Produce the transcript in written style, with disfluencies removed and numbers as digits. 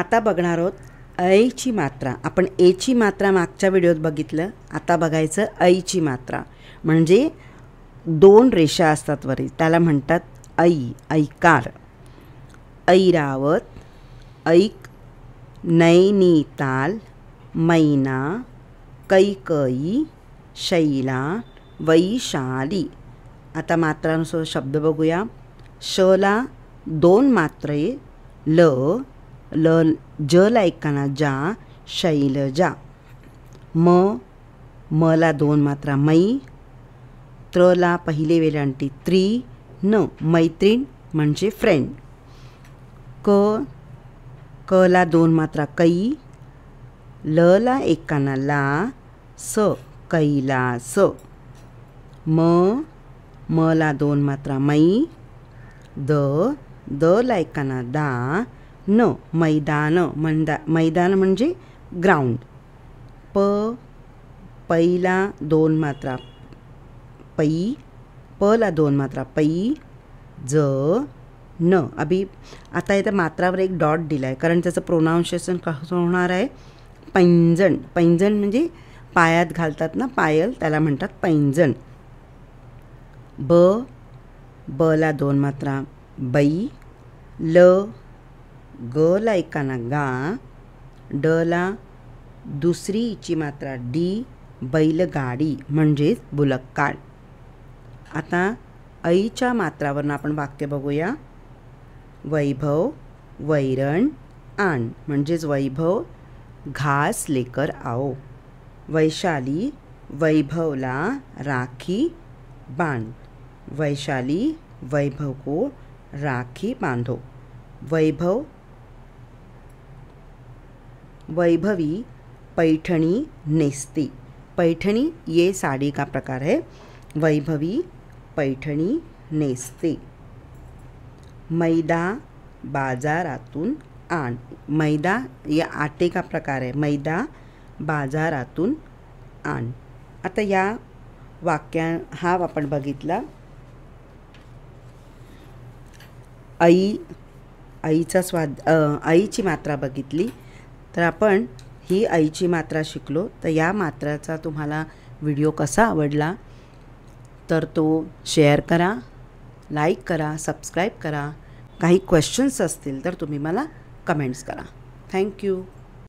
आता बघणार आहोत ऐची मात्रा. आपण एची मात्रा मागच्या व्हिडिओत बघितलं. आता बघायचं ऐची मात्रा. म्हणजे दोन रेषा असतात वरी, त्याला म्हणतात ऐ, ऐकार. ऐरावत, ऐक, नैनीताल, मैना, कैकई, शैला, वैशाली. आता मात्रानुसार शब्द बघूया. शला दोन मात्रे ल, ल जला एकाना जा, शैलजा. मला दोन मात्रा मै, त्रला पहिले वेलांटी त्रि, न मैत्रीण म्हणजे फ्रेंड. कला दोन मात्रा कै, लला एकाना ला, स कैलास. मला दोन मात्रा मै, दला एकाना दा, न मैदान, मैदान म्हणजे ग्राउंड. पैला दोन मात्रा पै, पला दोन मात्रा पै, न. आता इथं मात्रावर एक डॉट दिला आहे, कारण त्याचं प्रोनाऊन्सिएशन कसं होणार आहे, पैंजण. पैंजण म्हणजे पायात घालतात ना पायल, त्याला म्हणतात पैंजण. बला दोन मात्रा बै, गला एकाना गा, डला दुसरीची मात्रा डी, बैलगाडी म्हणजेच बुलक्काळ. आता ऐच्या मात्रावरून आपण वाक्य बघूया. वैभव वैरण आण, म्हणजेच वैभव घास लेकर आओ. वैशाली वैभवला राखी बांध, वैशाली वैभव को राखी बांधो. वैभवी पैठणी नेसती. पैठणी ये साड़ी का प्रकार है. वैभवी पैठणी नेसते. मैदा बाजारातून आण. मैदा या आटे का प्रकार आहे. मैदा बाजारातून आण. आता या हा आपण बघितला. ऐची मात्रा बघितली. तर आपण ही ऐची मात्रा शिकलो. तर या मात्राचा तुम्हाला व्हिडिओ कसा आवडला तर तो शेअर करा, लाईक करा, सबस्क्राईब करा. काही क्वेश्चन्स असतील तर तुम्ही मला कमेंट्स करा. थँक्यू.